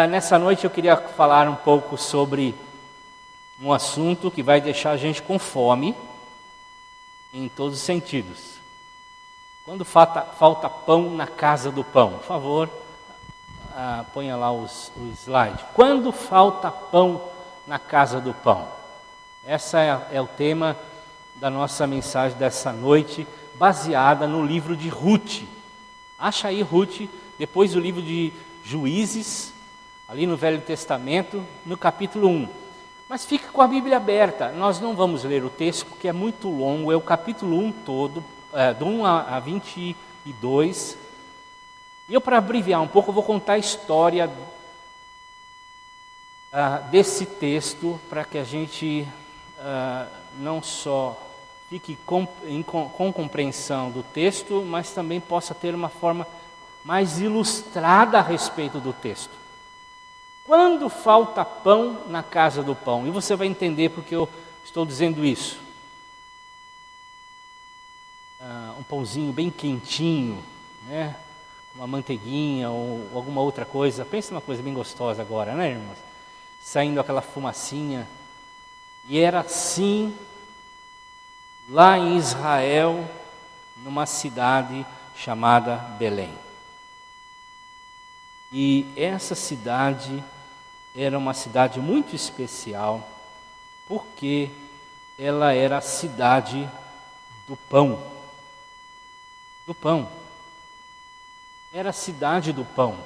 Nessa noite eu queria falar um pouco sobre um assunto que vai deixar a gente com fome em todos os sentidos. Quando falta pão na casa do pão, por favor, ponha lá o slide. Quando falta pão na casa do pão? Esse é o tema da nossa mensagem dessa noite, baseada no livro de Ruth. Acha aí Ruth, depois do livro de Juízes, ali no Velho Testamento, no capítulo 1. Mas fique com a Bíblia aberta, nós não vamos ler o texto porque é muito longo, é o capítulo 1 todo, do 1 a 22. E eu, para abreviar um pouco, eu vou contar a história desse texto, para que a gente não só fique com compreensão do texto, mas também possa ter uma forma mais ilustrada a respeito do texto. Quando falta pão na casa do pão, e você vai entender porque eu estou dizendo isso. Um pãozinho bem quentinho, né? Uma manteiguinha ou alguma outra coisa. Pensa numa coisa bem gostosa agora, né, irmãos? Saindo aquela fumacinha. E era assim lá em Israel, numa cidade chamada Belém. E essa cidade era uma cidade muito especial, porque ela era a cidade do pão. Do pão. Era a cidade do pão.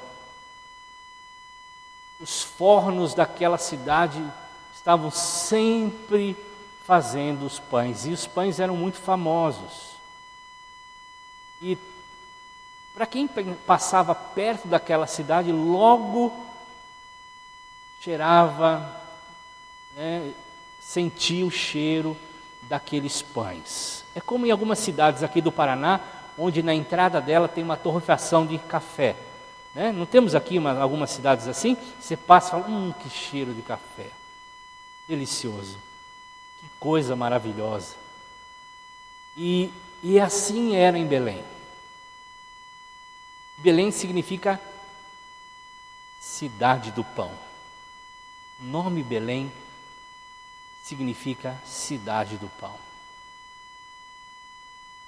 Os fornos daquela cidade estavam sempre fazendo os pães, e os pães eram muito famosos. E para quem passava perto daquela cidade, logo cheirava, sentia o cheiro daqueles pães. É como em algumas cidades aqui do Paraná, onde na entrada dela tem uma torrefação de café. Não temos aqui algumas cidades assim? Você passa e fala, que cheiro de café. Delicioso. Que coisa maravilhosa. E assim era em Belém. Belém significa cidade do pão. O nome Belém significa cidade do pão.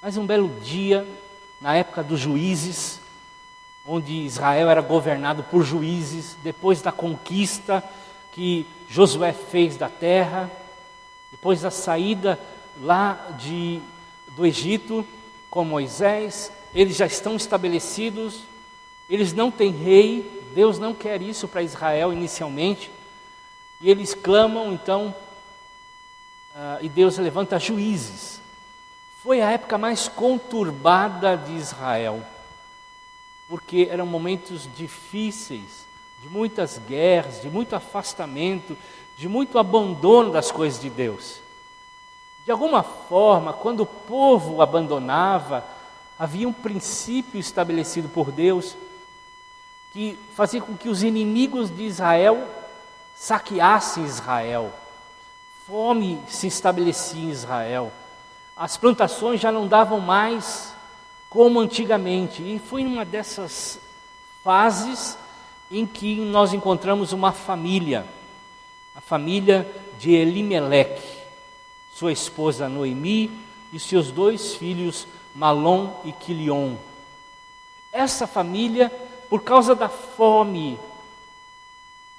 Mas um belo dia, na época dos juízes, onde Israel era governado por juízes, depois da conquista que Josué fez da terra, depois da saída lá do Egito com Moisés, eles já estão estabelecidos, eles não têm rei, Deus não quer isso para Israel inicialmente, e eles clamam então, e Deus levanta juízes. Foi a época mais conturbada de Israel, porque eram momentos difíceis, de muitas guerras, de muito afastamento, de muito abandono das coisas de Deus. De alguma forma, quando o povo abandonava, havia um princípio estabelecido por Deus que fazia com que os inimigos de Israel saqueassem Israel. Fome se estabelecia em Israel. As plantações já não davam mais como antigamente. E foi uma dessas fases em que nós encontramos uma família. A família de Elimeleque, sua esposa Noemi e seus 2 filhos Malom e Quilion. Essa família, por causa da fome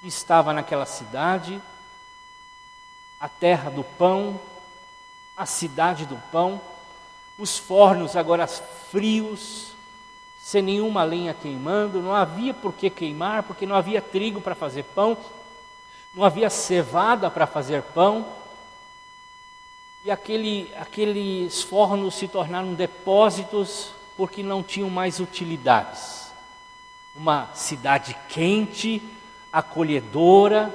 que estava naquela cidade, a terra do pão, a cidade do pão, os fornos agora frios, sem nenhuma lenha queimando, não havia por que queimar, porque não havia trigo para fazer pão, não havia cevada para fazer pão, e aqueles fornos se tornaram depósitos porque não tinham mais utilidades. Uma cidade quente, acolhedora,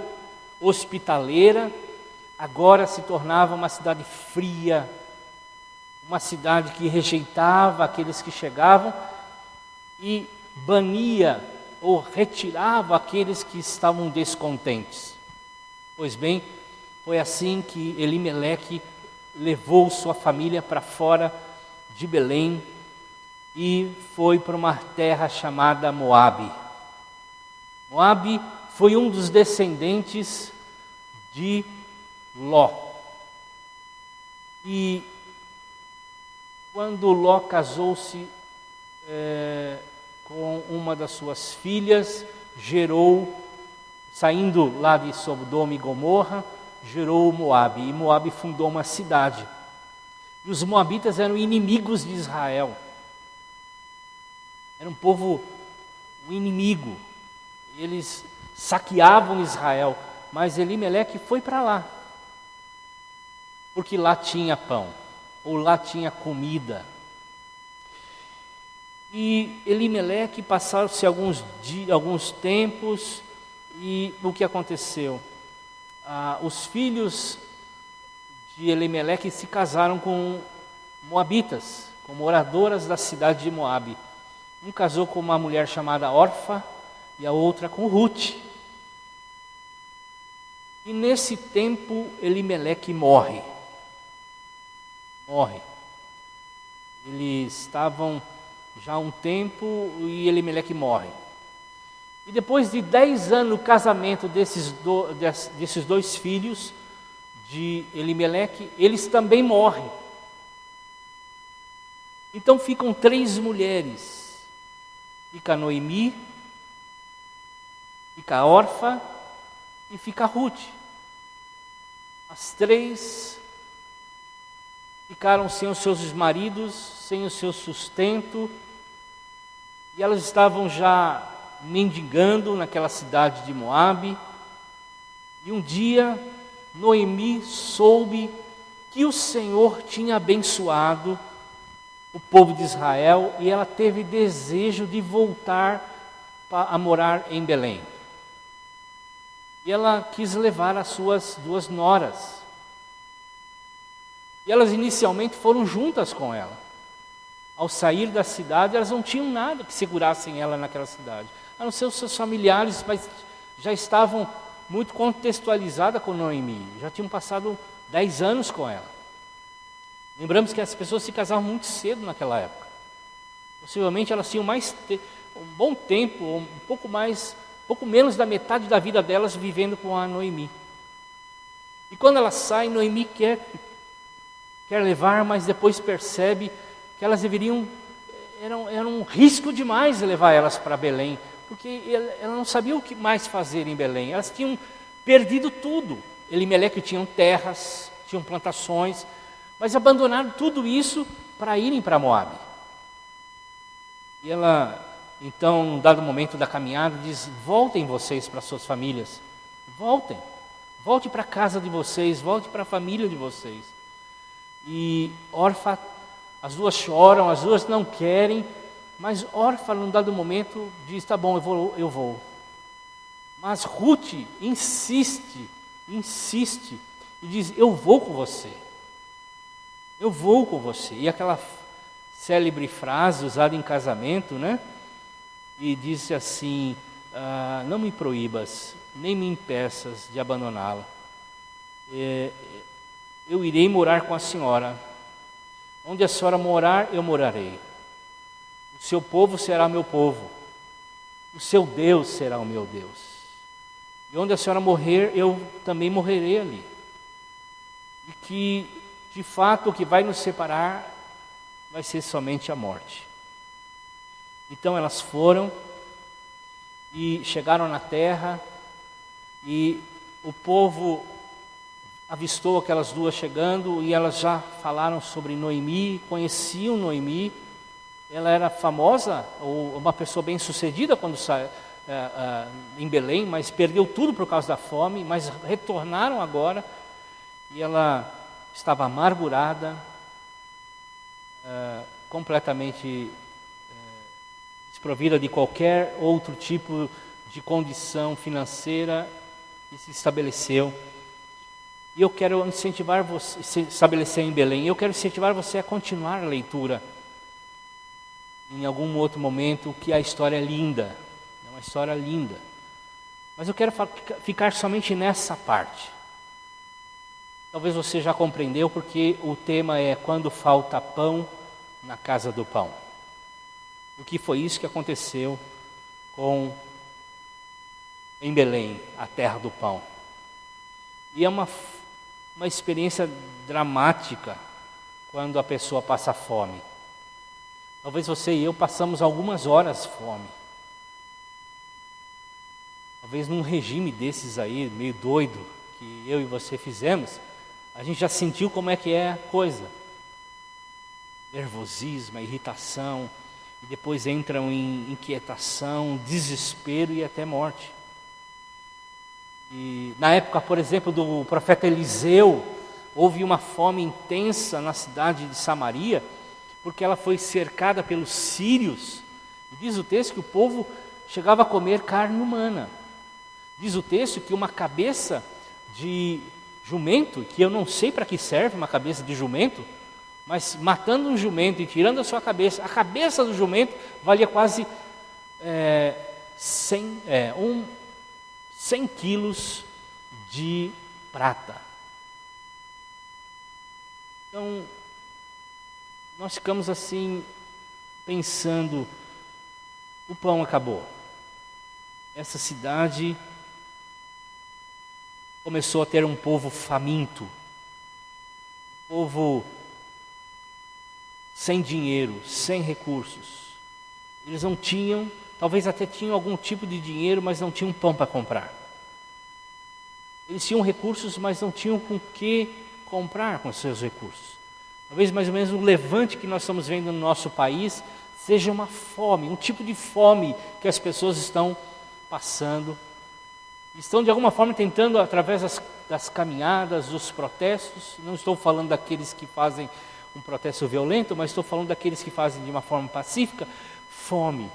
hospitaleira, agora se tornava uma cidade fria, uma cidade que rejeitava aqueles que chegavam e bania ou retirava aqueles que estavam descontentes. Pois bem, foi assim que Elimeleque levou sua família para fora de Belém e foi para uma terra chamada Moabe. Moabe foi um dos descendentes de Ló. E quando Ló casou-se com uma das suas filhas, saindo lá de Sodoma e Gomorra, gerou Moabe, e Moabe fundou uma cidade. E os moabitas eram inimigos de Israel. Era um povo inimigo. Eles saqueavam Israel, mas Elimeleque foi para lá, porque lá tinha pão, ou lá tinha comida. E Elimeleque, passaram-se alguns tempos, e o que aconteceu? Os filhos de Elimeleque se casaram com moabitas, com moradoras da cidade de Moabe. Um casou com uma mulher chamada Orfa e a outra com Ruth. E nesse tempo Elimeleque morre. Eles estavam já há um tempo e Elimeleque morre. E depois de 10 anos do casamento desses dois filhos de Elimeleque, eles também morrem. Então ficam 3 mulheres. Fica Noemi, fica Orfa e fica Ruth. As 3 ficaram sem os seus maridos, sem o seu sustento, e elas estavam já mendigando naquela cidade de Moabe. E um dia Noemi soube que o Senhor tinha abençoado o povo de Israel, e ela teve desejo de voltar a morar em Belém. E ela quis levar as suas 2 noras. E elas inicialmente foram juntas com ela. Ao sair da cidade, elas não tinham nada que segurassem ela naquela cidade, a não ser os seus familiares, mas já estavam muito contextualizadas com Noemi, já tinham passado 10 anos com ela. Lembramos que as pessoas se casavam muito cedo naquela época. Possivelmente elas tinham um bom tempo, um pouco menos da metade da vida delas vivendo com a Noemi. E quando elas saem, Noemi quer levar, mas depois percebe que elas deveriam, era um risco demais levar elas para Belém, porque ela não sabia o que mais fazer em Belém. Elas tinham perdido tudo. Elimeleque tinham terras, tinham plantações, mas abandonaram tudo isso para irem para Moabe. E ela, então, num dado momento da caminhada, diz: voltem vocês para suas famílias, volte para a casa de vocês, volte para a família de vocês. E Orfa, as 2 choram, as 2 não querem, mas Orfa, num dado momento, diz: tá bom, eu vou. Mas Ruth insiste, e diz: eu vou com você. E aquela célebre frase usada em casamento, né? E disse assim: não me proíbas, nem me impeças de abandoná-la. Eu irei morar com a senhora. Onde a senhora morar, eu morarei. O seu povo será meu povo. O seu Deus será o meu Deus. E onde a senhora morrer, eu também morrerei ali. E que, de fato, o que vai nos separar vai ser somente a morte. Então elas foram e chegaram na terra, e o povo avistou aquelas 2 chegando, e elas já falaram sobre Noemi, conheciam Noemi. Ela era famosa, ou uma pessoa bem sucedida quando em Belém, mas perdeu tudo por causa da fome, mas retornaram agora, e ela estava amargurada, completamente desprovida de qualquer outro tipo de condição financeira, e se estabeleceu. E eu quero incentivar você, se estabelecer em Belém, eu quero incentivar você a continuar a leitura em algum outro momento, que a história é linda, é uma história linda. Mas eu quero ficar somente nessa parte. Talvez você já compreendeu, porque o tema é quando falta pão na casa do pão. O que foi isso que aconteceu com em Belém, a terra do pão. E é uma experiência dramática quando a pessoa passa fome. Talvez você e eu passamos algumas horas fome. Talvez num regime desses aí, meio doido, que eu e você fizemos, a gente já sentiu como é que é a coisa. Nervosismo, irritação, e depois entram em inquietação, desespero e até morte. E na época, por exemplo, do profeta Eliseu, houve uma fome intensa na cidade de Samaria, porque ela foi cercada pelos sírios. E diz o texto que o povo chegava a comer carne humana. Diz o texto que uma cabeça de jumento, que eu não sei para que serve uma cabeça de jumento, mas matando um jumento e tirando a cabeça do jumento valia quase 100 quilos de prata. Então, nós ficamos assim, pensando, o pão acabou. Essa cidade começou a ter um povo faminto, um povo sem dinheiro, sem recursos. Eles não tinham, talvez até tinham algum tipo de dinheiro, mas não tinham pão para comprar. Eles tinham recursos, mas não tinham com que comprar com seus recursos. Talvez mais ou menos o levante que nós estamos vendo no nosso país seja uma fome, um tipo de fome que as pessoas estão passando. Estão de alguma forma tentando, através das caminhadas, dos protestos, não estou falando daqueles que fazem um protesto violento, mas estou falando daqueles que fazem de uma forma pacífica, fome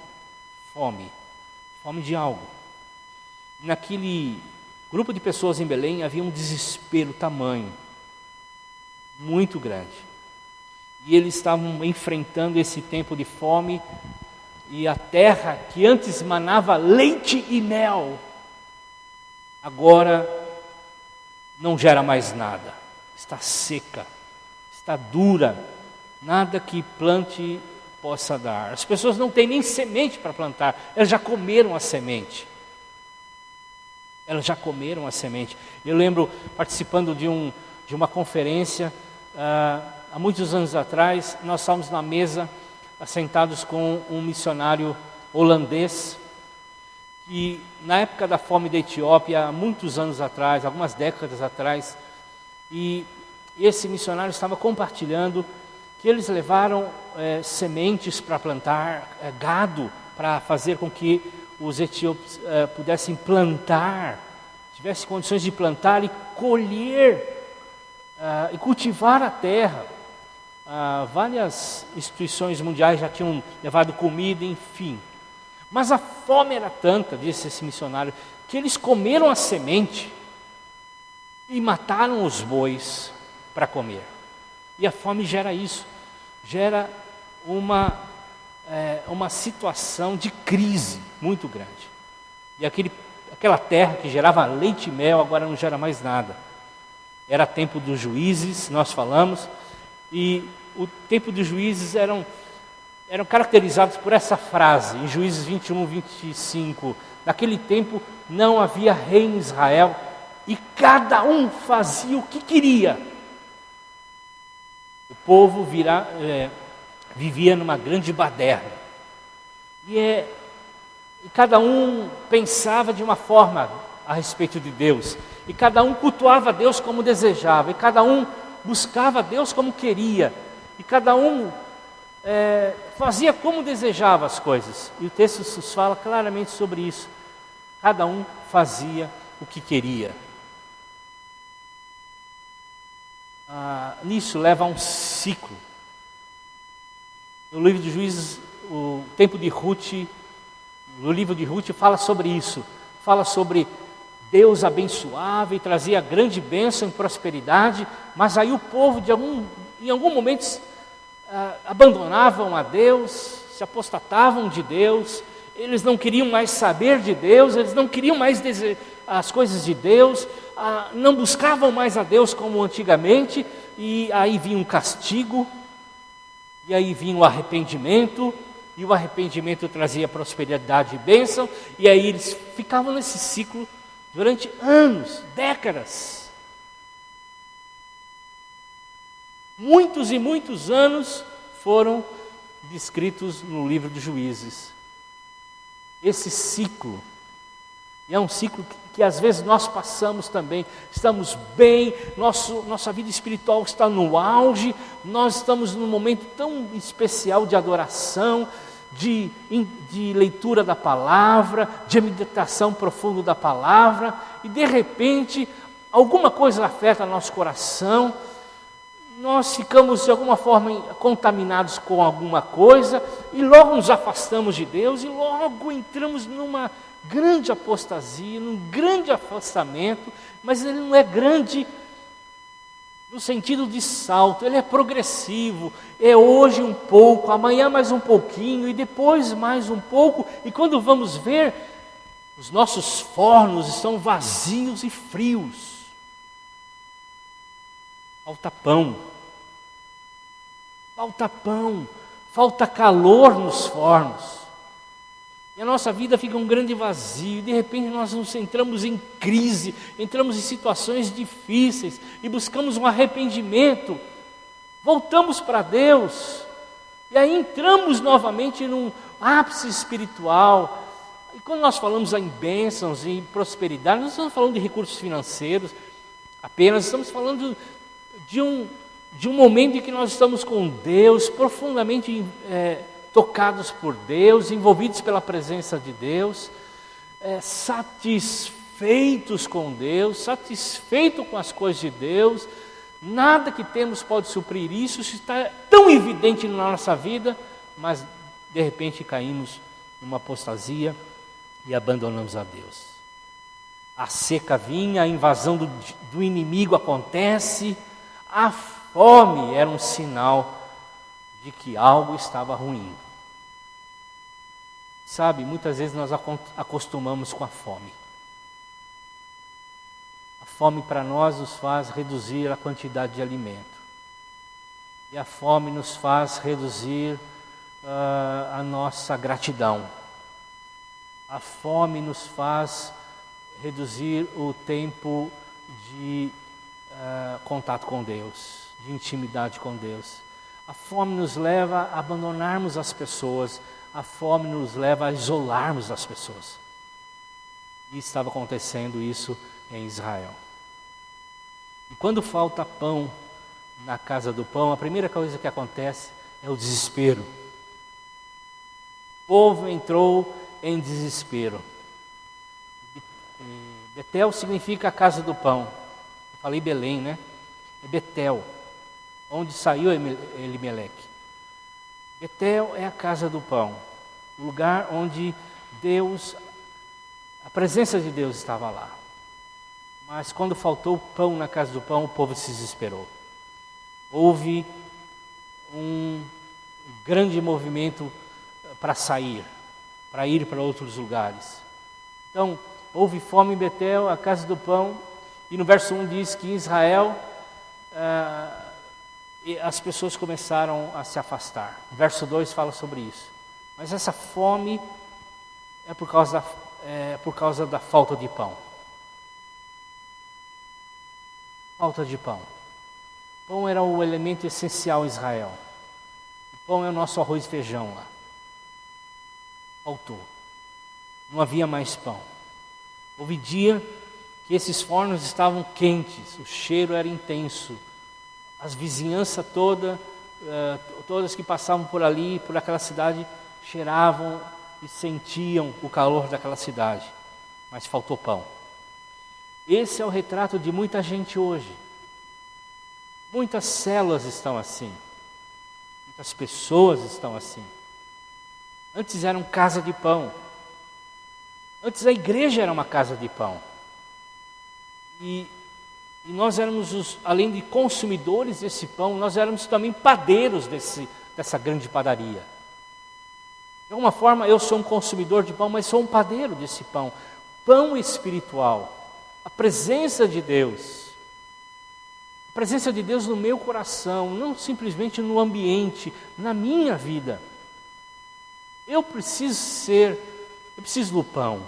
de algo. Naquele grupo de pessoas em Belém havia um desespero tamanho, muito grande. E eles estavam enfrentando esse tempo de fome, e a terra que antes manava leite e mel, agora não gera mais nada, está seca, está dura, nada que plante possa dar. As pessoas não têm nem semente para plantar, elas já comeram a semente. Eu lembro participando de uma conferência, há muitos anos atrás, nós estávamos na mesa, assentados com um missionário holandês, e na época da fome da Etiópia, há muitos anos atrás, algumas décadas atrás, e esse missionário estava compartilhando que eles levaram sementes para plantar, gado, para fazer com que os etíopes pudessem plantar, tivessem condições de plantar e colher e cultivar a terra. Várias instituições mundiais já tinham levado comida, enfim. Mas a fome era tanta, disse esse missionário, que eles comeram a semente e mataram os bois para comer. E a fome gera isso, gera uma situação de crise muito grande. E aquela terra que gerava leite e mel agora não gera mais nada. Era tempo dos juízes, nós falamos, e o tempo dos juízes eram caracterizados por essa frase, em Juízes 21, 25. Naquele tempo não havia rei em Israel e cada um fazia o que queria. O povo vivia numa grande baderna. E cada um pensava de uma forma a respeito de Deus. E cada um cultuava Deus como desejava. E cada um buscava Deus como queria. E cada um fazia como desejava as coisas. E o texto nos fala claramente sobre isso. Cada um fazia o que queria. Nisso leva a um ciclo. No livro de Juízes, o tempo de Ruth, no livro de Ruth fala sobre isso. Fala sobre Deus abençoava e trazia grande bênção e prosperidade, mas aí o povo em algum momento abandonavam a Deus, se apostatavam de Deus, eles não queriam mais saber de Deus, eles não queriam mais as coisas de Deus, não buscavam mais a Deus como antigamente, e aí vinha um castigo, e aí vinha o arrependimento, e o arrependimento trazia prosperidade e bênção, e aí eles ficavam nesse ciclo durante anos, décadas. Muitos e muitos anos foram descritos no livro de Juízes. Esse ciclo, e é um ciclo que às vezes nós passamos também, estamos bem, nossa vida espiritual está no auge, nós estamos num momento tão especial de adoração, de leitura da palavra, de meditação profunda da palavra, e de repente alguma coisa afeta nosso coração, nós ficamos de alguma forma contaminados com alguma coisa, e logo nos afastamos de Deus, e logo entramos numa grande apostasia, num grande afastamento, mas ele não é grande no sentido de salto, ele é progressivo, é hoje um pouco, amanhã mais um pouquinho, e depois mais um pouco, e quando vamos ver, os nossos fornos estão vazios e frios. Falta pão, falta calor nos fornos. E a nossa vida fica um grande vazio, e de repente nós nos entramos em crise, entramos em situações difíceis, e buscamos um arrependimento, voltamos para Deus, e aí entramos novamente num ápice espiritual. E quando nós falamos em bênçãos e prosperidade, não estamos falando de recursos financeiros apenas, estamos falando de um momento em que nós estamos com Deus, profundamente tocados por Deus, envolvidos pela presença de Deus, satisfeitos com Deus, satisfeitos com as coisas de Deus. Nada que temos pode suprir isso, isso está tão evidente na nossa vida, mas de repente caímos numa apostasia e abandonamos a Deus. A seca vinha, a invasão do inimigo acontece, a fome era um sinal de que algo estava ruim. Sabe, muitas vezes nós acostumamos com a fome. A fome para nós nos faz reduzir a quantidade de alimento. E a fome nos faz reduzir a nossa gratidão. A fome nos faz reduzir o tempo de contato com Deus, de intimidade com Deus. A fome nos leva a abandonarmos as pessoas, a fome nos leva a isolarmos as pessoas. E estava acontecendo isso em Israel. E quando falta pão na casa do pão, a primeira coisa que acontece é o desespero. O povo entrou em desespero. Betel significa a casa do pão. Eu falei Belém, né? É Betel, onde saiu Elimeleque. Betel é a casa do pão, o lugar onde Deus, a presença de Deus estava lá. Mas quando faltou pão na casa do pão, o povo se desesperou. Houve um grande movimento para sair, para ir para outros lugares. Então, houve fome em Betel, a casa do pão, e no verso 1 diz que em Israel as pessoas começaram a se afastar. O verso 2 fala sobre isso. Mas essa fome é por causa da falta de pão. Falta de pão. Pão era o elemento essencial em Israel. O pão é o nosso arroz e feijão lá. Faltou. Não havia mais pão. Houve dia que esses fornos estavam quentes, o cheiro era intenso. As vizinhanças todas que passavam por ali, por aquela cidade, cheiravam e sentiam o calor daquela cidade. Mas faltou pão. Esse é o retrato de muita gente hoje. Muitas células estão assim. Muitas pessoas estão assim. Antes eram casa de pão. Antes a igreja era uma casa de pão. E nós éramos, além de consumidores desse pão, nós éramos também padeiros dessa grande padaria. De alguma forma eu sou um consumidor de pão, mas sou um padeiro desse pão. Pão espiritual. A presença de Deus. A presença de Deus no meu coração, não simplesmente no ambiente, na minha vida. Eu preciso do pão,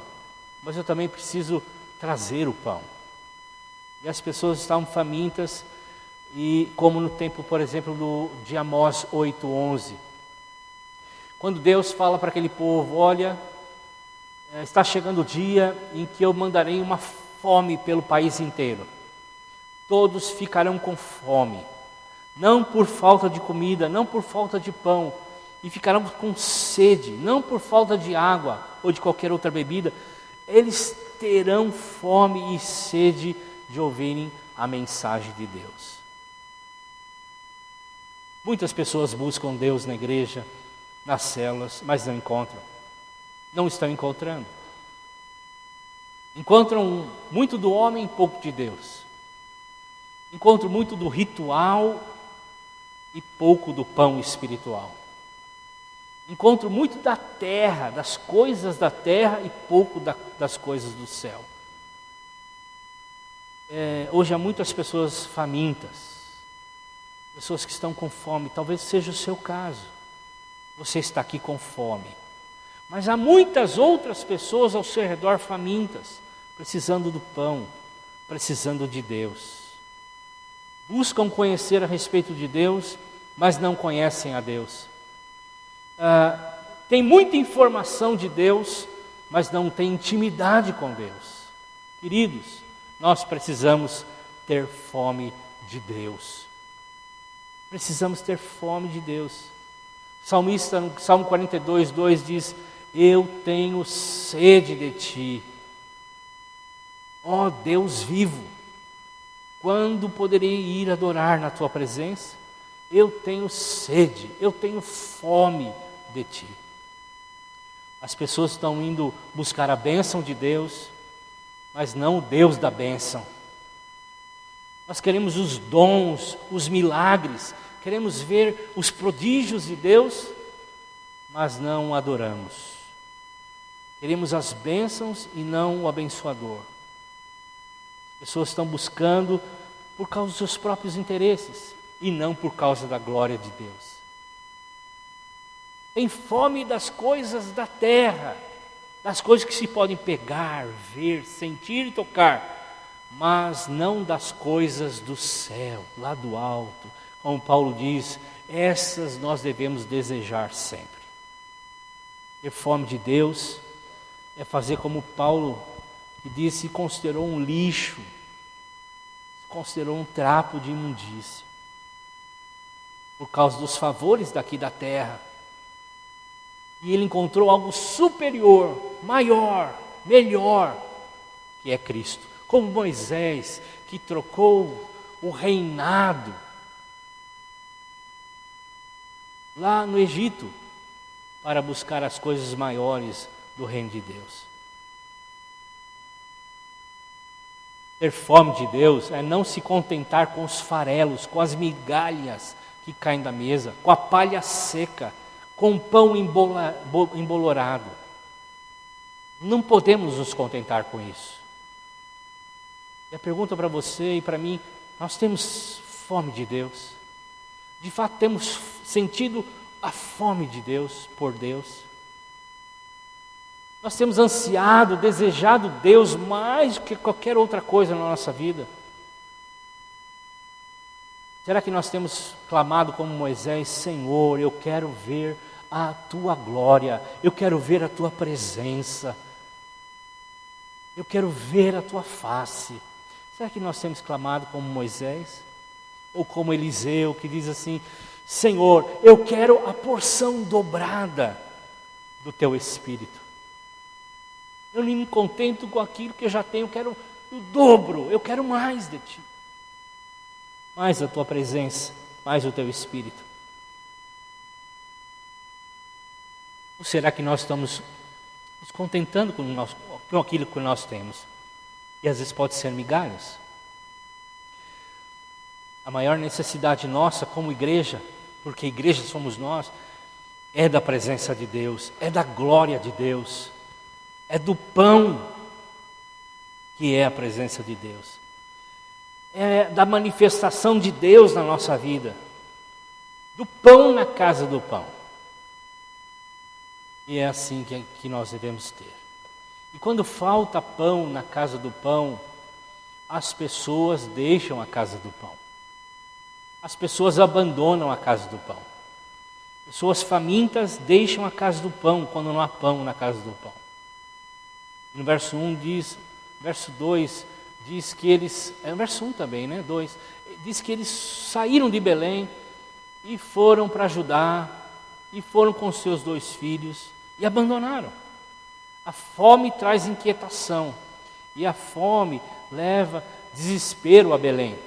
mas eu também preciso trazer o pão. E as pessoas estavam famintas, e como no tempo, por exemplo, de Amós 8:11, quando Deus fala para aquele povo: olha, está chegando o dia em que eu mandarei uma fome pelo país inteiro. Todos ficarão com fome, não por falta de comida, não por falta de pão, e ficarão com sede, não por falta de água ou de qualquer outra bebida. Eles terão fome e sede de ouvirem a mensagem de Deus. Muitas pessoas buscam Deus na igreja, nas células, mas não encontram. Não estão encontrando. Encontram muito do homem e pouco de Deus. Encontram muito do ritual e pouco do pão espiritual. Encontro muito da terra, das coisas da terra e pouco das coisas do céu. Hoje há muitas pessoas famintas, pessoas que estão com fome. Talvez seja o seu caso. Você está aqui com fome. Mas há muitas outras pessoas ao seu redor famintas, precisando do pão, precisando de Deus. Buscam conhecer a respeito de Deus, mas não conhecem a Deus. Tem muita informação de Deus, mas não tem intimidade com Deus. Queridos, nós precisamos ter fome de Deus. Precisamos ter fome de Deus. O salmista, no Salmo 42:2 diz: eu tenho sede de ti, ó Deus vivo. Quando poderei ir adorar na tua presença? Eu tenho sede, eu tenho fome de ti. As pessoas estão indo buscar a bênção de Deus, mas não o Deus da bênção. Nós queremos os dons, os milagres, queremos ver os prodígios de Deus, mas não o adoramos. Queremos as bênçãos e não o abençoador. As pessoas estão buscando por causa dos seus próprios interesses e não por causa da glória de Deus. Tem fome das coisas da terra, das coisas que se podem pegar, ver, sentir e tocar, mas não das coisas do céu, lá do alto. Como Paulo diz, essas nós devemos desejar sempre. Ter fome de Deus é fazer como Paulo, que disse, considerou um lixo, considerou um trapo de imundícia, por causa dos favores daqui da terra. E ele encontrou algo superior, maior, melhor, que é Cristo. Como Moisés, que trocou o reinado lá no Egito para buscar as coisas maiores do reino de Deus. Ter fome de Deus é não se contentar com os farelos, com as migalhas que caem da mesa, com a palha seca, com o pão embolorado. Não podemos nos contentar com isso. E a pergunta para você e para mim: nós temos fome de Deus? De fato temos sentido a fome de Deus, por Deus? Nós temos ansiado, desejado Deus mais do que qualquer outra coisa na nossa vida? Será que nós temos clamado como Moisés: Senhor, eu quero ver a tua glória, eu quero ver a tua presença, eu quero ver a tua face? Será que nós temos clamado como Moisés? Ou como Eliseu, que diz assim: Senhor, eu quero a porção dobrada do teu Espírito. Eu não me contento com aquilo que eu já tenho, eu quero o dobro, eu quero mais de ti. Mais a tua presença, mais o teu Espírito. Ou será que nós estamos nos contentando com aquilo que nós temos? E às vezes pode ser migalhas. A maior necessidade nossa como igreja, porque igreja somos nós, é da presença de Deus, é da glória de Deus, é do pão que é a presença de Deus, é da manifestação de Deus na nossa vida, do pão na casa do pão. E é assim que nós devemos ter. E quando falta pão na casa do pão, as pessoas deixam a casa do pão. As pessoas abandonam a casa do pão. Pessoas famintas deixam a casa do pão quando não há pão na casa do pão. No verso 1 diz, verso 2 diz que eles, verso 1 também, né? 2, diz que eles saíram de Belém e foram para Judá e foram com seus 2 filhos e abandonaram. A fome traz inquietação e a fome leva desespero a Belém.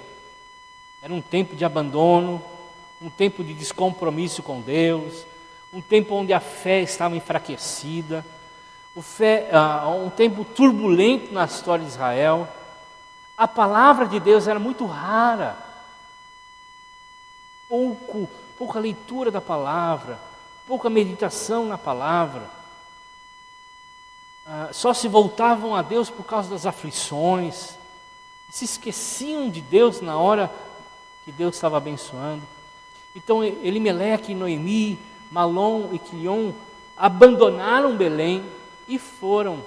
Era um tempo de abandono, um tempo de descompromisso com Deus, um tempo onde a fé estava enfraquecida, um tempo turbulento na história de Israel. A palavra de Deus era muito rara, pouca leitura da palavra, pouca meditação na palavra. Só se voltavam a Deus por causa das aflições, se esqueciam de Deus na hora que Deus estava abençoando. Então Elimeleque, Noemi, Malom e Quilion abandonaram Belém e foram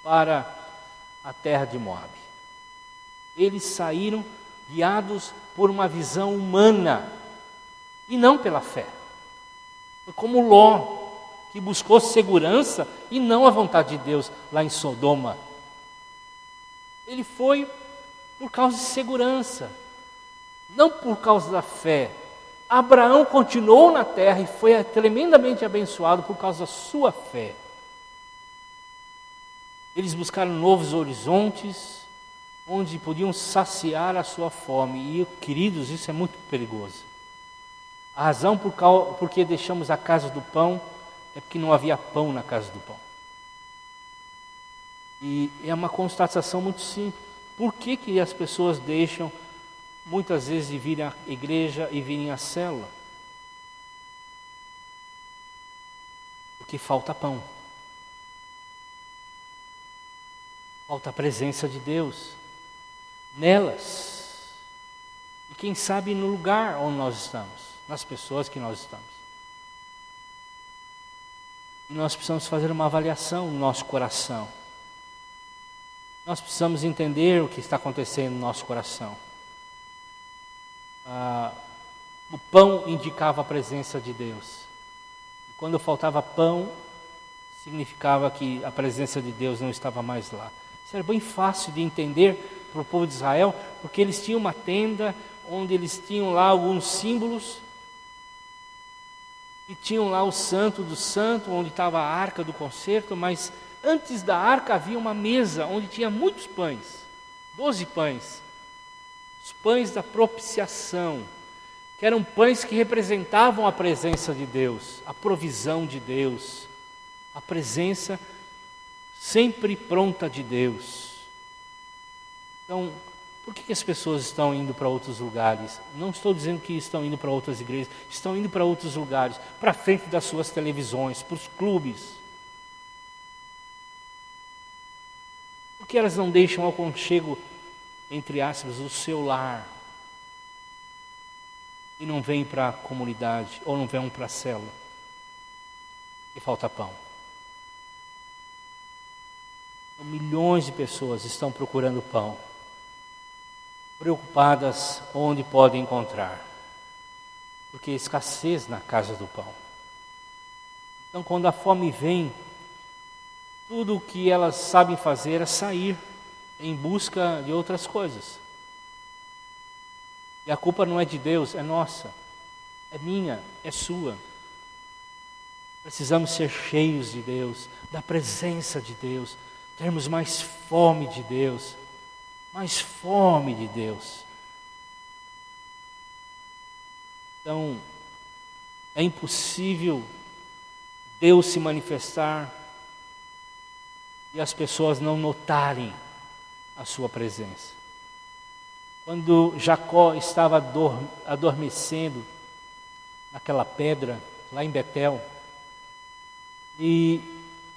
para a terra de Moabe. Eles saíram guiados por uma visão humana e não pela fé. Foi como Ló, que buscou segurança e não a vontade de Deus lá em Sodoma. Ele foi por causa de segurança, não por causa da fé. Abraão continuou na terra e foi tremendamente abençoado por causa da sua fé. Eles buscaram novos horizontes, onde podiam saciar a sua fome. E, queridos, isso é muito perigoso. A razão porque deixamos a casa do pão é porque não havia pão na casa do pão. E é uma constatação muito simples. Por que as pessoas deixam muitas vezes de vir à igreja e virem à célula? Porque falta pão. Falta a presença de Deus nelas. E quem sabe no lugar onde nós estamos, nas pessoas que nós estamos. E nós precisamos fazer uma avaliação no nosso coração. Nós precisamos entender o que está acontecendo no nosso coração. O pão indicava a presença de Deus. E quando faltava pão, significava que a presença de Deus não estava mais lá. Isso era bem fácil de entender para o povo de Israel, porque eles tinham uma tenda onde eles tinham lá alguns símbolos, e tinham lá o santo do santo, onde estava a arca do concerto, mas antes da arca havia uma mesa onde tinha muitos pães, 12 pães, os pães da propiciação, que eram pães que representavam a presença de Deus, a provisão de Deus, a presença sempre pronta de Deus. Então, por que as pessoas estão indo para outros lugares? Não estou dizendo que estão indo para outras igrejas, estão indo para outros lugares, para frente das suas televisões, para os clubes. Por que elas não deixam o aconchego, entre aspas, do seu lar? E não vêm para a comunidade, ou não vêm para a célula? E falta pão. Então, milhões de pessoas estão procurando pão, preocupadas onde podem encontrar, porque há escassez na casa do pão. Então, quando a fome vem, tudo o que elas sabem fazer é sair em busca de outras coisas. E a culpa não é de Deus, é nossa, é minha, é sua. Precisamos ser cheios de Deus, da presença de Deus, termos mais fome de Deus, mais fome de Deus. Então, é impossível Deus se manifestar e as pessoas não notarem a sua presença. Quando Jacó estava adormecendo naquela pedra, lá em Betel, e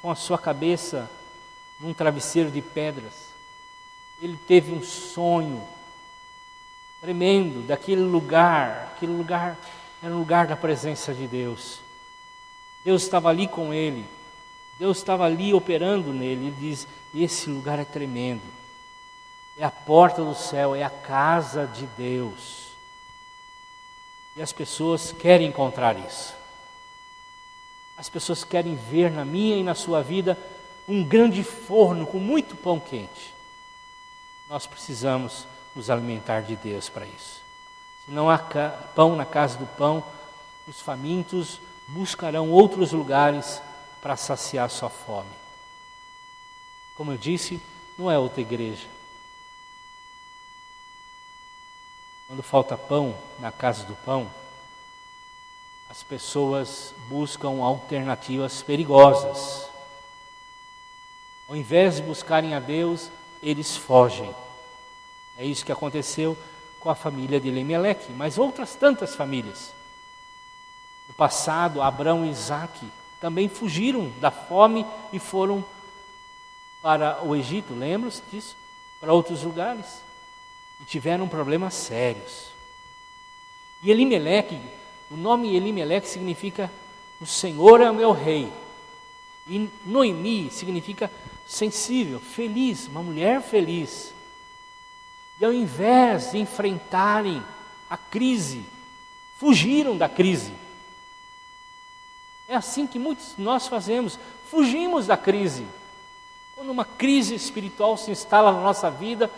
com a sua cabeça num travesseiro de pedras, ele teve um sonho tremendo daquele lugar. Aquele lugar era um lugar da presença de Deus. Deus estava ali com ele, Deus estava ali operando nele. Ele diz: esse lugar é tremendo, é a porta do céu, é a casa de Deus. E as pessoas querem encontrar isso. As pessoas querem ver na minha e na sua vida um grande forno com muito pão quente. Nós precisamos nos alimentar de Deus para isso. Se não há pão na casa do pão, os famintos buscarão outros lugares para saciar sua fome. Como eu disse, não é outra igreja. Quando falta pão na casa do pão, as pessoas buscam alternativas perigosas. Ao invés de buscarem a Deus, eles fogem. É isso que aconteceu com a família de Elimeleque, mas outras tantas famílias. No passado, Abraão e Isaque também fugiram da fome e foram para o Egito, lembram-se disso? Para outros lugares. E tiveram problemas sérios. E Elimeleque, o nome Elimeleque significa o Senhor é o meu rei. E Noemi significa sensível, feliz, uma mulher feliz. E ao invés de enfrentarem a crise, fugiram da crise. É assim que muitos de nós fazemos, fugimos da crise. Quando uma crise espiritual se instala na nossa vida,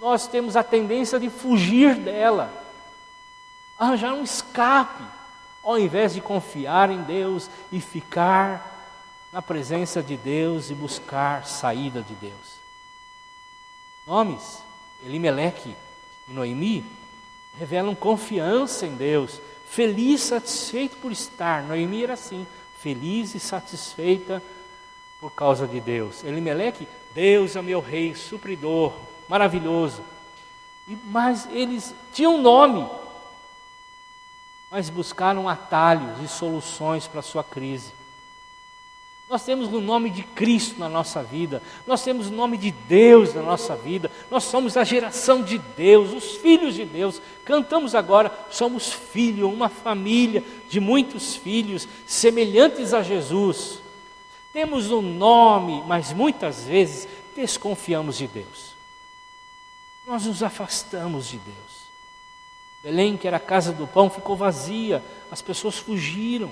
nós temos a tendência de fugir dela, arranjar um escape, ao invés de confiar em Deus e ficar na presença de Deus e buscar saída de Deus. Nomes, Elimeleque e Noemi, revelam confiança em Deus, feliz, satisfeito por estar. Noemi era assim, feliz e satisfeita por causa de Deus. Elimeleque, Deus é meu rei, supridor, maravilhoso. Mas eles tinham nome, mas buscaram atalhos e soluções para a sua crise. Nós temos o nome de Cristo na nossa vida, nós temos o nome de Deus na nossa vida, nós somos a geração de Deus, os filhos de Deus. Cantamos agora, somos filho, uma família de muitos filhos, semelhantes a Jesus. Temos um nome, mas muitas vezes desconfiamos de Deus. Nós nos afastamos de Deus. Belém, que era a casa do pão, ficou vazia, as pessoas fugiram.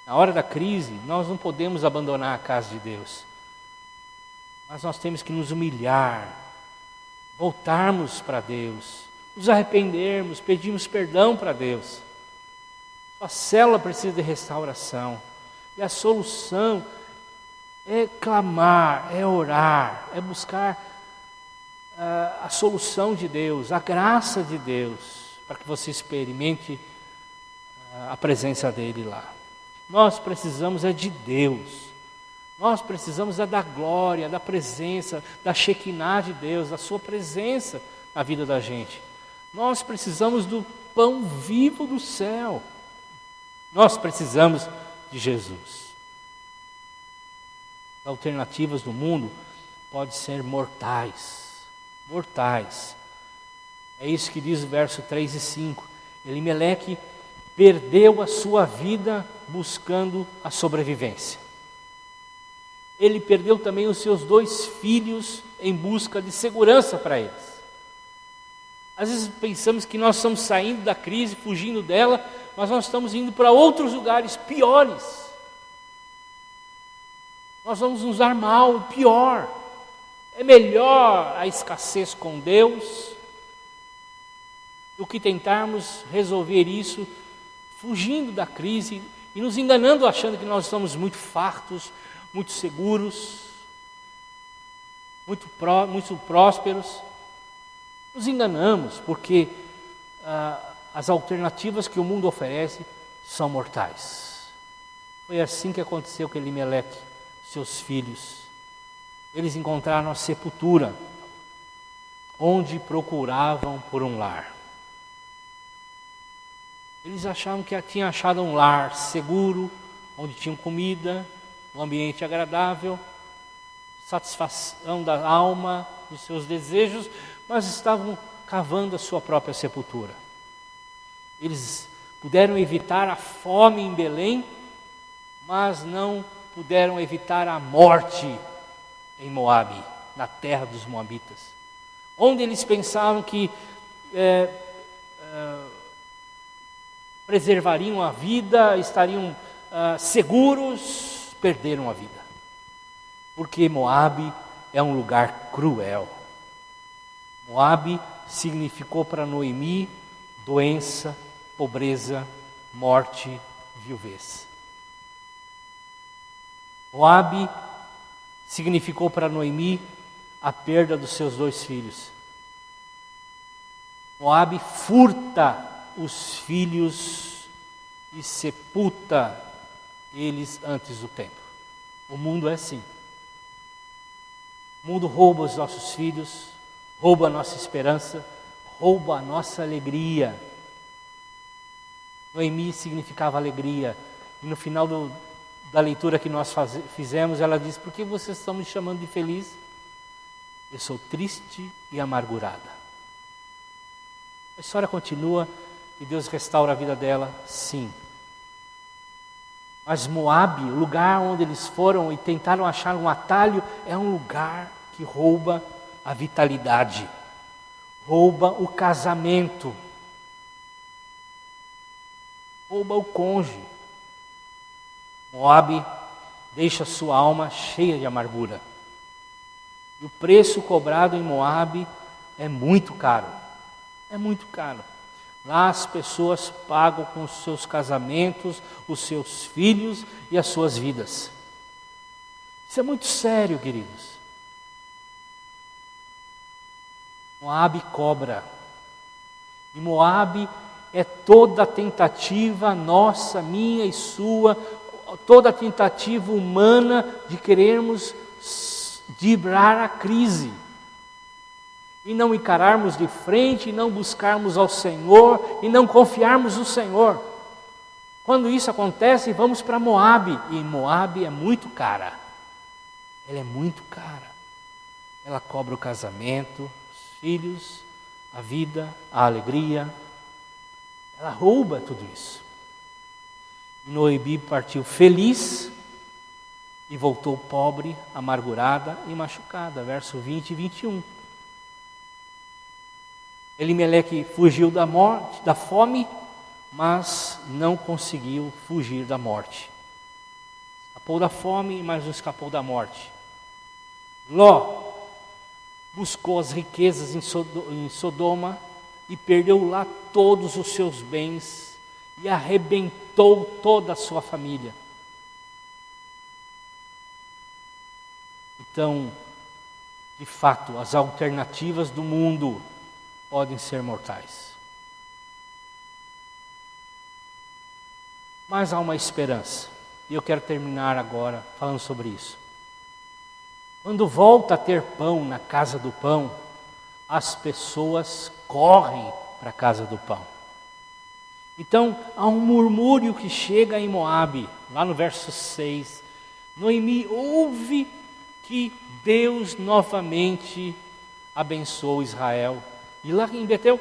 Na hora da crise, nós não podemos abandonar a casa de Deus, mas nós temos que nos humilhar, voltarmos para Deus, nos arrependermos, pedirmos perdão para Deus. A célula precisa de restauração, e a solução é clamar, é orar, é buscar a solução de Deus, a graça de Deus, para que você experimente a presença dEle lá. Nós precisamos de Deus, nós precisamos da glória, da presença, da Shekinah de Deus, da sua presença na vida da gente. Nós precisamos do pão vivo do céu, nós precisamos de Jesus. As alternativas do mundo podem ser mortais. É isso que diz o verso 3 e 5. Elimeleque perdeu a sua vida buscando a sobrevivência. Ele perdeu também os seus 2 filhos em busca de segurança para eles. Às vezes pensamos que nós estamos saindo da crise, fugindo dela, mas nós estamos indo para outros lugares piores. Nós vamos nos dar mal, pior. É melhor a escassez com Deus do que tentarmos resolver isso fugindo da crise e nos enganando, achando que nós estamos muito fartos, muito seguros, muito prósperos. Nos enganamos porque as alternativas que o mundo oferece são mortais. Foi assim que aconteceu com Elimeleque, seus filhos. Eles encontraram a sepultura, onde procuravam por um lar. Eles achavam que tinham achado um lar seguro, onde tinham comida, um ambiente agradável, satisfação da alma, dos seus desejos, mas estavam cavando a sua própria sepultura. Eles puderam evitar a fome em Belém, mas não puderam evitar a morte em Moabe, na terra dos moabitas, onde eles pensavam que preservariam a vida, estariam seguros, perderam a vida, porque Moabe é um lugar cruel. Moabe significou para Noemi doença, pobreza, morte, viuvez. Moabe significou para Noemi a perda dos seus 2 filhos. Moabe furta os filhos e sepulta eles antes do tempo. O mundo é assim. O mundo rouba os nossos filhos, rouba a nossa esperança, rouba a nossa alegria. Noemi significava alegria. E no final da leitura que nós fizemos, ela diz: por que vocês estão me chamando de feliz? Eu sou triste e amargurada. A história continua e Deus restaura a vida dela, sim. Mas Moabe, o lugar onde eles foram e tentaram achar um atalho, é um lugar que rouba a vitalidade, rouba o casamento, rouba o cônjuge. Moabe deixa sua alma cheia de amargura. E o preço cobrado em Moabe é muito caro. É muito caro. Lá as pessoas pagam com os seus casamentos, os seus filhos e as suas vidas. Isso é muito sério, queridos. Moabe cobra. E Moabe é toda a tentativa nossa, minha e sua, toda a tentativa humana de querermos driblar a crise. E não encararmos de frente, e não buscarmos ao Senhor, e não confiarmos no Senhor. Quando isso acontece, vamos para Moabe. E Moabe é muito cara. Ela é muito cara. Ela cobra o casamento, os filhos, a vida, a alegria. Ela rouba tudo isso. Noemi partiu feliz e voltou pobre, amargurada e machucada. Verso 20 e 21. Elimeleque fugiu da morte, da fome, mas não conseguiu fugir da morte. Escapou da fome, mas não escapou da morte. Ló buscou as riquezas em Sodoma e perdeu lá todos os seus bens e arrebentou toda a sua família. Então, de fato, as alternativas do mundo podem ser mortais. Mas há uma esperança. E eu quero terminar agora falando sobre isso. Quando volta a ter pão na casa do pão, as pessoas correm para a casa do pão. Então, há um murmúrio que chega em Moabe, lá no verso 6. Noemi ouve que Deus novamente abençoou Israel. E lá em Betel,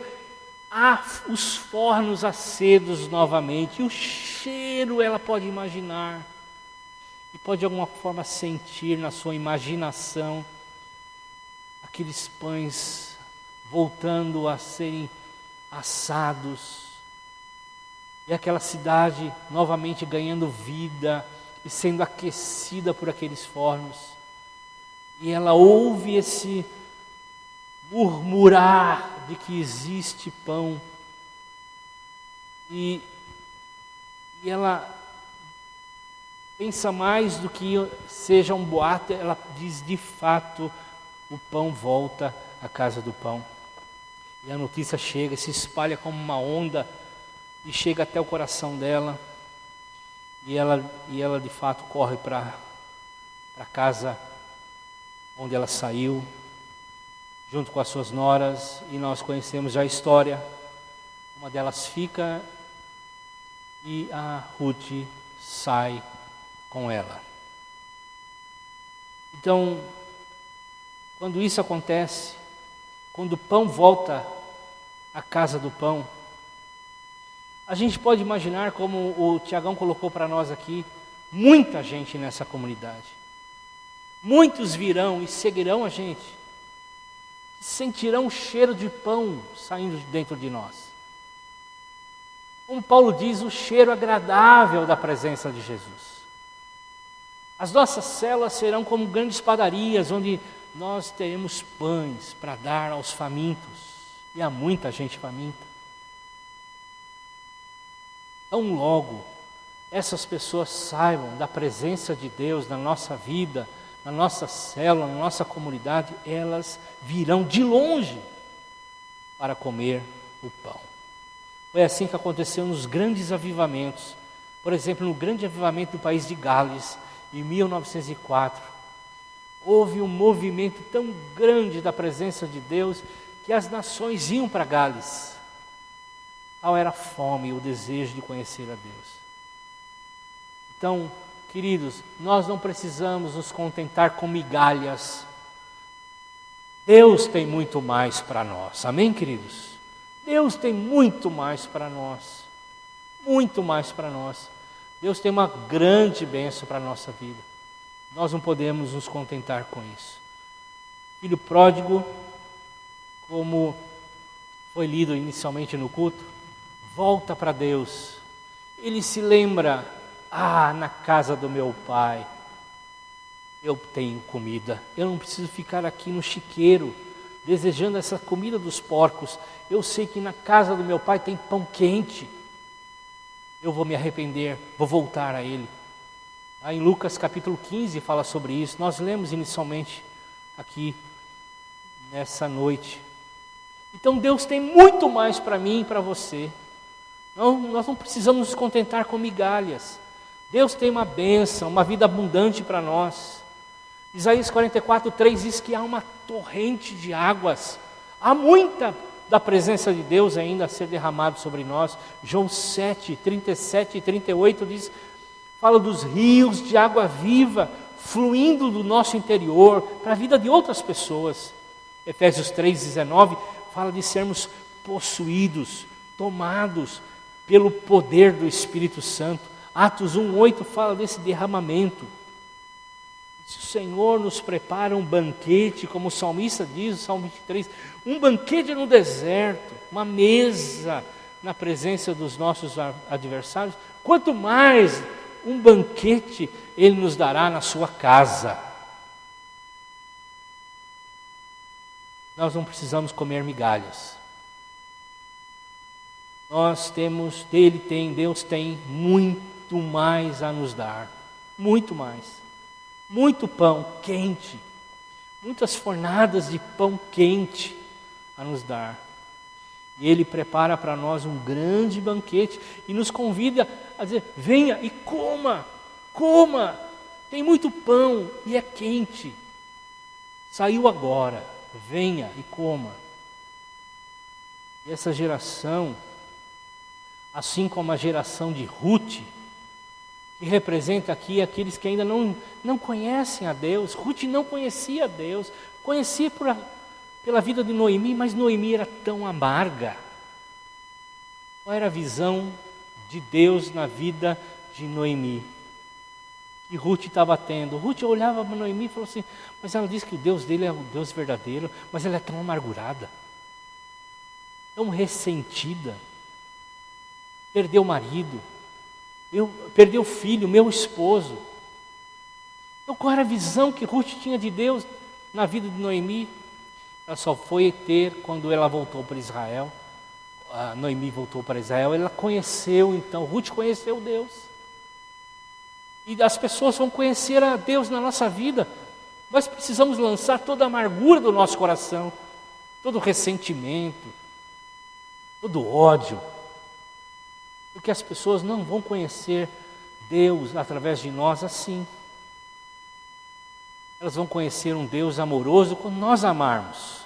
há os fornos acesos novamente. E o cheiro ela pode imaginar. E pode de alguma forma sentir na sua imaginação aqueles pães voltando a serem assados. E aquela cidade novamente ganhando vida e sendo aquecida por aqueles fornos. E ela ouve esse murmurar de que existe pão. E ela pensa mais do que seja um boato, ela diz: de fato, o pão volta à casa do pão. E a notícia chega, se espalha como uma onda e chega até o coração dela. E ela de fato corre para a casa onde ela saiu, junto com as suas noras, e nós conhecemos já a história. Uma delas fica e a Ruth sai com ela. Então, quando isso acontece, quando o pão volta à casa do pão, A gente pode imaginar, como o Tiagão colocou para nós aqui, muita gente nessa comunidade. Muitos virão e seguirão a gente, sentirão o cheiro de pão saindo de dentro de nós. Como Paulo diz, o cheiro agradável da presença de Jesus. As nossas células serão como grandes padarias, onde nós teremos pães para dar aos famintos, e há muita gente faminta. Tão logo essas pessoas saibam da presença de Deus na nossa vida, na nossa célula, na nossa comunidade, elas virão de longe para comer o pão. Foi assim que aconteceu nos grandes avivamentos. Por exemplo, no grande avivamento do país de Gales, em 1904, houve um movimento tão grande da presença de Deus que as nações iam para Gales. Tal era a fome e o desejo de conhecer a Deus. Então, queridos, nós não precisamos nos contentar com migalhas. Deus tem muito mais para nós, amém, queridos? Deus tem muito mais para nós, muito mais para nós. Deus tem uma grande bênção para a nossa vida. Nós não podemos nos contentar com isso. Filho pródigo, como foi lido inicialmente no culto, volta para Deus. Ele se lembra, na casa do meu pai eu tenho comida. Eu não preciso ficar aqui no chiqueiro, desejando essa comida dos porcos. Eu sei que na casa do meu pai tem pão quente. Eu vou me arrepender, vou voltar a ele. Em Lucas capítulo 15 fala sobre isso. Nós lemos inicialmente aqui nessa noite. Então Deus tem muito mais para mim e para você. Nós não precisamos nos contentar com migalhas. Deus tem uma bênção, uma vida abundante para nós. Isaías 44:3 diz que há uma torrente de águas. Há muita da presença de Deus ainda a ser derramado sobre nós. João 7:37 e 38 fala dos rios de água viva fluindo do nosso interior para a vida de outras pessoas. Efésios 3:19 fala de sermos possuídos, tomados pelo poder do Espírito Santo. Atos 1:8 fala desse derramamento. Se o Senhor nos prepara um banquete, como o salmista diz, o Salmo 23, um banquete no deserto, uma mesa na presença dos nossos adversários, quanto mais um banquete Ele nos dará na sua casa. Nós não precisamos comer migalhas. Deus tem muito mais a nos dar, muito mais. Muito pão quente, muitas fornadas de pão quente a nos dar. E Ele prepara para nós um grande banquete e nos convida a dizer: venha e coma, coma, tem muito pão e é quente. Saiu agora, venha e coma. E essa geração, assim como a geração de Ruth, que representa aqui aqueles que ainda não conhecem a Deus. Ruth não conhecia a Deus, conhecia pela vida de Noemi, mas Noemi era tão amarga. Qual era a visão de Deus na vida de Noemi? Que Ruth estava tendo. Ruth olhava para Noemi e falou assim: mas ela diz que o Deus dele é o Deus verdadeiro, mas ela é tão amargurada, tão ressentida, perdeu o marido, perdeu o filho, meu esposo. Então qual era a visão que Ruth tinha de Deus na vida de Noemi? Ela só foi ter quando ela voltou para Israel. A Noemi voltou para Israel, ela conheceu então, Ruth conheceu Deus. E as pessoas vão conhecer a Deus na nossa vida. Nós precisamos lançar toda a amargura do nosso coração, todo o ressentimento, todo o ódio. Porque as pessoas não vão conhecer Deus através de nós assim. Elas vão conhecer um Deus amoroso quando nós amarmos.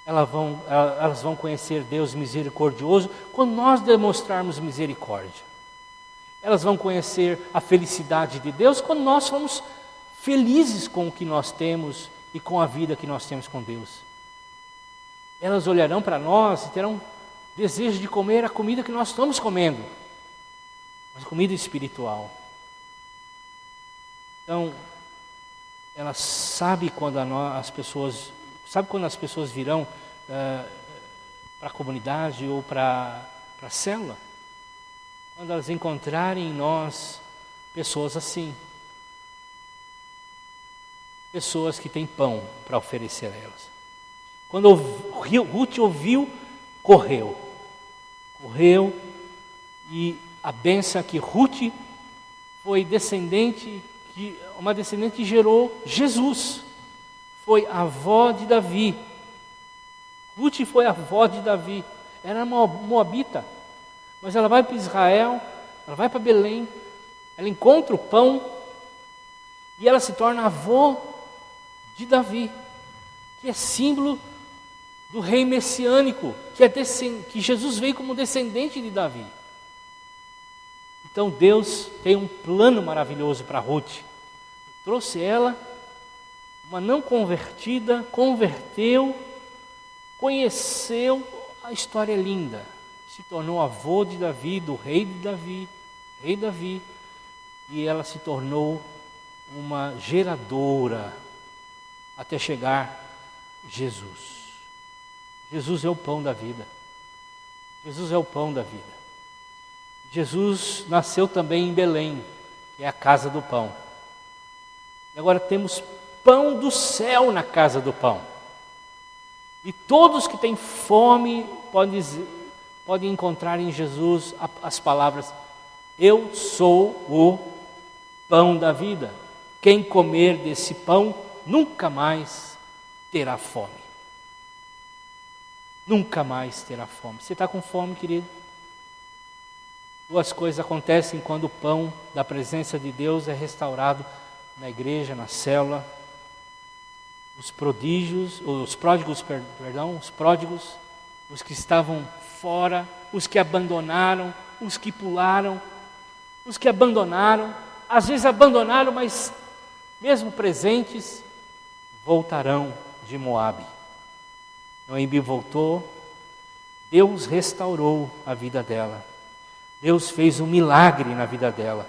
Elas vão conhecer Deus misericordioso quando nós demonstrarmos misericórdia. Elas vão conhecer a felicidade de Deus quando nós somos felizes com o que nós temos e com a vida que nós temos com Deus. Elas olharão para nós e terão desejo de comer a comida que nós estamos comendo, mas comida espiritual. Então, ela sabe quando as pessoas virão para a comunidade ou para a célula, quando elas encontrarem em nós pessoas assim, pessoas que têm pão para oferecer a elas. Quando Ruth ouviu, correu, e a bênção que Ruth foi uma descendente que gerou Jesus, foi a avó de Davi. Ruth foi a avó de Davi, era uma moabita, mas ela vai para Israel, ela vai para Belém, ela encontra o pão e ela se torna a avó de Davi, que é símbolo do rei messiânico, que Jesus veio como descendente de Davi. Então Deus tem um plano maravilhoso para Ruth. Trouxe ela, uma não convertida, converteu, conheceu, a história é linda. Se tornou avô de Davi, do rei Davi, e ela se tornou uma geradora até chegar Jesus. Jesus é o pão da vida. Jesus é o pão da vida. Jesus nasceu também em Belém, que é a casa do pão. E agora temos pão do céu na casa do pão. E todos que têm fome podem encontrar em Jesus as palavras: eu sou o pão da vida. Quem comer desse pão nunca mais terá fome. Nunca mais terá fome. Você está com fome, querido? Duas coisas acontecem quando o pão da presença de Deus é restaurado na igreja, na célula. Os pródigos, os que estavam fora, os que abandonaram, os que pularam, os que abandonaram, às vezes abandonaram, mas mesmo presentes, voltarão de Moabe. Noemi voltou, Deus restaurou a vida dela. Deus fez um milagre na vida dela.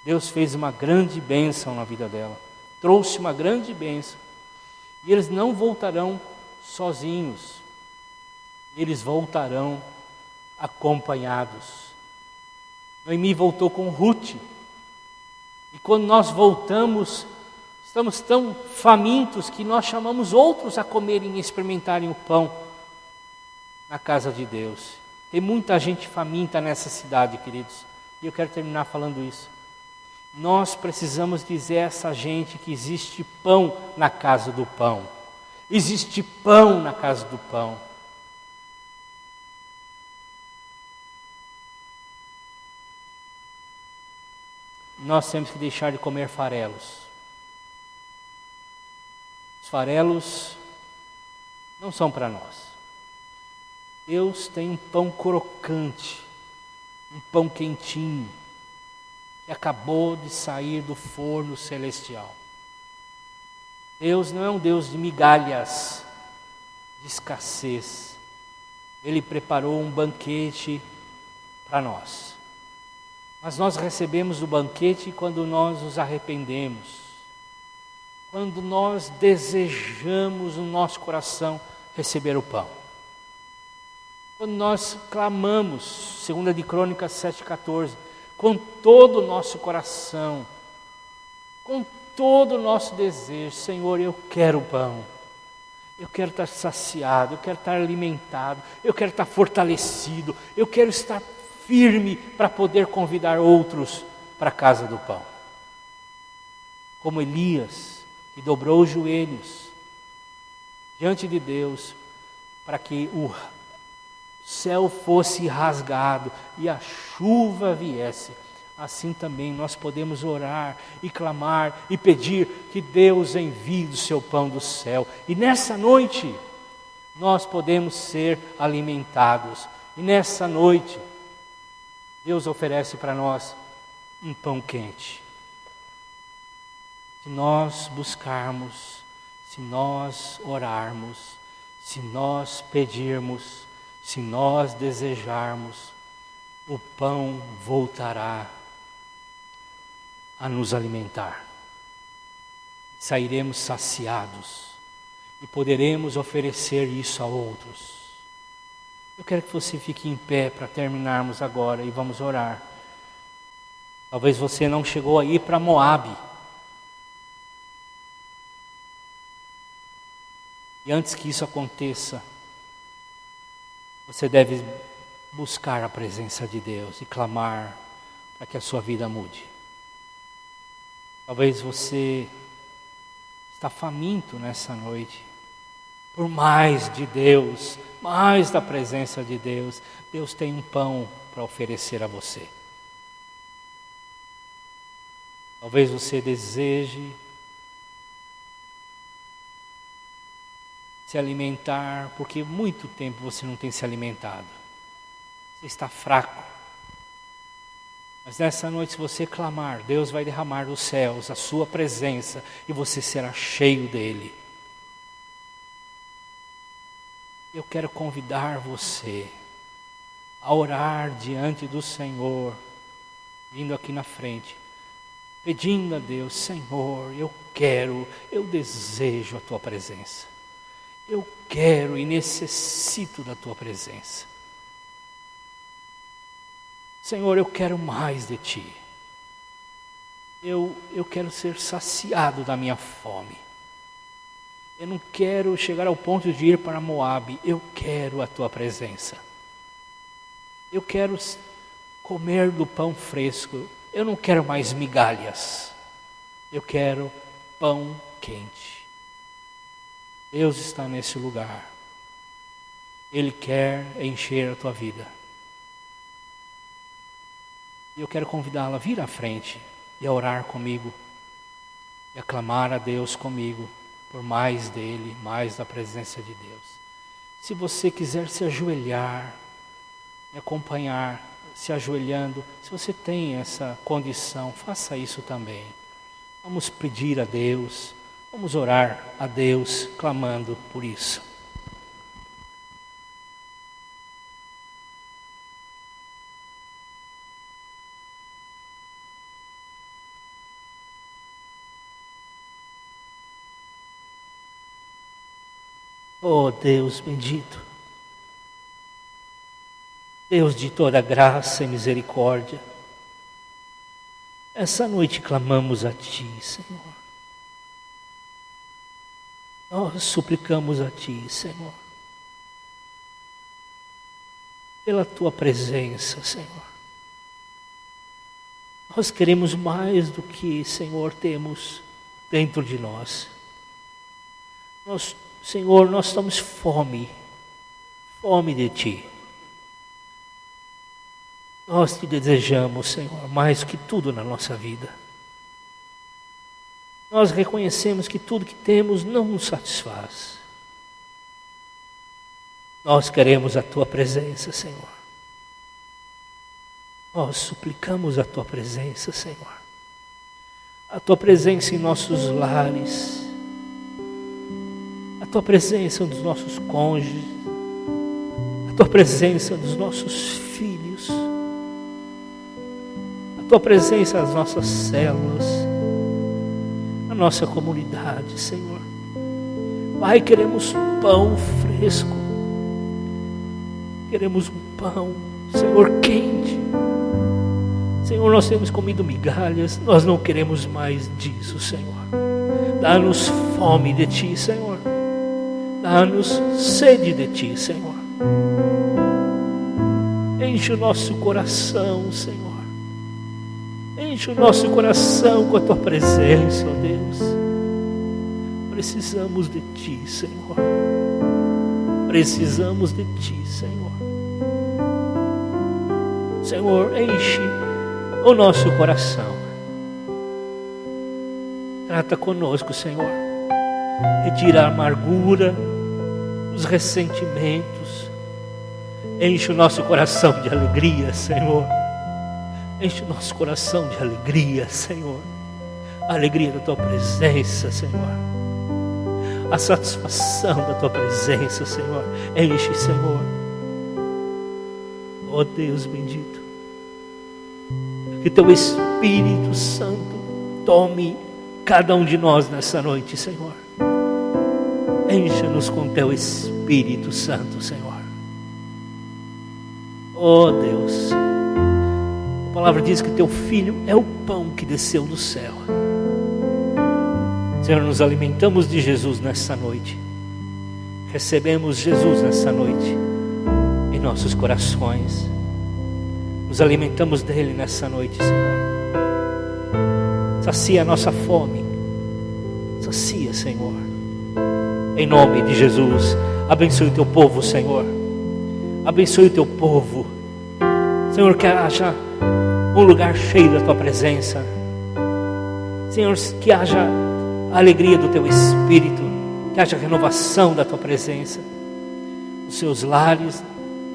Deus fez uma grande bênção na vida dela. Trouxe uma grande bênção. E eles não voltarão sozinhos. Eles voltarão acompanhados. Noemi voltou com Ruth. E quando nós voltamos, estamos tão famintos que nós chamamos outros a comerem e experimentarem o pão na casa de Deus. Tem muita gente faminta nessa cidade, queridos. E eu quero terminar falando isso. Nós precisamos dizer a essa gente que existe pão na casa do pão. Existe pão na casa do pão. Nós temos que deixar de comer farelos. Os farelos não são para nós. Deus tem um pão crocante, um pão quentinho, que acabou de sair do forno celestial. Deus não é um Deus de migalhas, de escassez. Ele preparou um banquete para nós. Mas nós recebemos o banquete quando nós nos arrependemos, quando nós desejamos no nosso coração receber o pão. Quando nós clamamos, 2 de Crônicas 7,14, com todo o nosso coração, com todo o nosso desejo: Senhor, eu quero pão, eu quero estar saciado, eu quero estar alimentado, eu quero estar fortalecido, eu quero estar firme para poder convidar outros para a casa do pão. Como Elias, que dobrou os joelhos diante de Deus para que o céu fosse rasgado e a chuva viesse. Assim também nós podemos orar e clamar e pedir que Deus envie o seu pão do céu. E nessa noite nós podemos ser alimentados. E nessa noite Deus oferece para nós um pão quente. Se nós buscarmos, se nós orarmos, se nós pedirmos, Se nós desejarmos, o pão voltará a nos alimentar. Sairemos saciados e poderemos oferecer isso a outros. Eu quero que você fique em pé para terminarmos agora e vamos orar. Talvez você não chegou a ir para Moabe. E antes que isso aconteça, você deve buscar a presença de Deus e clamar para que a sua vida mude. Talvez você está faminto nessa noite por mais de Deus, mais da presença de Deus. Deus tem um pão para oferecer a você. Talvez você deseje se alimentar, porque muito tempo você não tem se alimentado. Você está fraco. Mas nessa noite, se você clamar, Deus vai derramar dos céus a sua presença e você será cheio dele. Eu quero convidar você a orar diante do Senhor, vindo aqui na frente, pedindo a Deus: Senhor, eu desejo a tua presença. Eu quero e necessito da tua presença. Senhor, eu quero mais de ti. Eu quero ser saciado da minha fome. Eu não quero chegar ao ponto de ir para Moabe. Eu quero a tua presença. Eu quero comer do pão fresco. Eu não quero mais migalhas. Eu quero pão quente. Deus está nesse lugar. Ele quer encher a tua vida. E eu quero convidá-la a vir à frente e a orar comigo. E a clamar a Deus comigo por mais dele, mais da presença de Deus. Se você quiser se ajoelhar, me acompanhar, se ajoelhando, se você tem essa condição, faça isso também. Vamos pedir a Deus, vamos orar a Deus, clamando por isso. Oh Deus bendito, Deus de toda graça e misericórdia, essa noite clamamos a Ti, Senhor. Nós suplicamos a Ti, Senhor, pela Tua presença, Senhor. Nós queremos mais do que, Senhor, temos dentro de nós. Senhor, nós estamos fome de Ti. Nós Te desejamos, Senhor, mais que tudo na nossa vida. Nós reconhecemos que tudo que temos não nos satisfaz. Nós queremos a Tua presença, Senhor. Nós suplicamos a Tua presença, Senhor. A Tua presença em nossos lares. A Tua presença dos nossos cônjuges, a Tua presença dos nossos filhos, a Tua presença nas nossas células, na nossa comunidade, Senhor. Pai, queremos pão fresco, queremos um pão, Senhor, quente. Senhor, nós temos comido migalhas, nós não queremos mais disso, Senhor. Dá-nos fome de Ti, Senhor. Dá-nos sede de Ti, Senhor. Enche o nosso coração, Senhor. Enche o nosso coração com a Tua presença, ó Deus. Precisamos de Ti, Senhor. Precisamos de Ti, Senhor. Senhor, enche o nosso coração. Trata conosco, Senhor. Retira a amargura, os ressentimentos. Enche o nosso coração de alegria, Senhor. Enche o nosso coração de alegria, Senhor. A alegria da Tua presença, Senhor. A satisfação da Tua presença, Senhor. Enche, Senhor. Ó Deus bendito, que teu Espírito Santo tome cada um de nós nessa noite, Senhor. Encha-nos com teu Espírito Santo, Senhor. Ó Deus, a palavra diz que teu Filho é o pão que desceu do céu. Senhor, nos alimentamos de Jesus nessa noite. Recebemos Jesus nessa noite em nossos corações. Nos alimentamos dele nessa noite, Senhor. Sacia a nossa fome. Sacia, Senhor. Em nome de Jesus, abençoe o teu povo, Senhor. Abençoe o teu povo. Senhor, que haja um lugar cheio da tua presença. Senhor, que haja a alegria do teu Espírito, que haja renovação da tua presença, nos seus lares,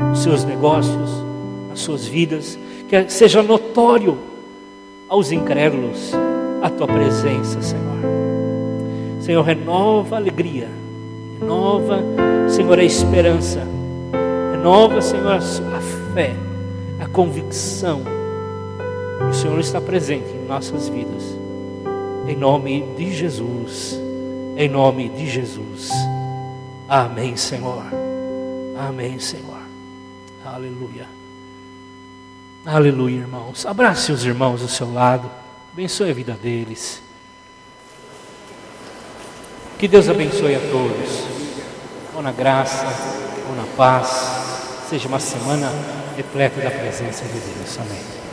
nos seus negócios, nas suas vidas, que seja notório aos incrédulos a tua presença, Senhor. Senhor, renova a alegria, renova, Senhor, a esperança, renova, Senhor, a fé, a convicção que o Senhor está presente em nossas vidas. Em nome de Jesus, em nome de Jesus. Amém, Senhor. Amém, Senhor. Aleluia. Aleluia, irmãos. Abrace os irmãos do seu lado. Abençoe a vida deles. Que Deus abençoe a todos. Ou na graça, ou na paz. Seja uma semana repleta da presença de Deus. Amém.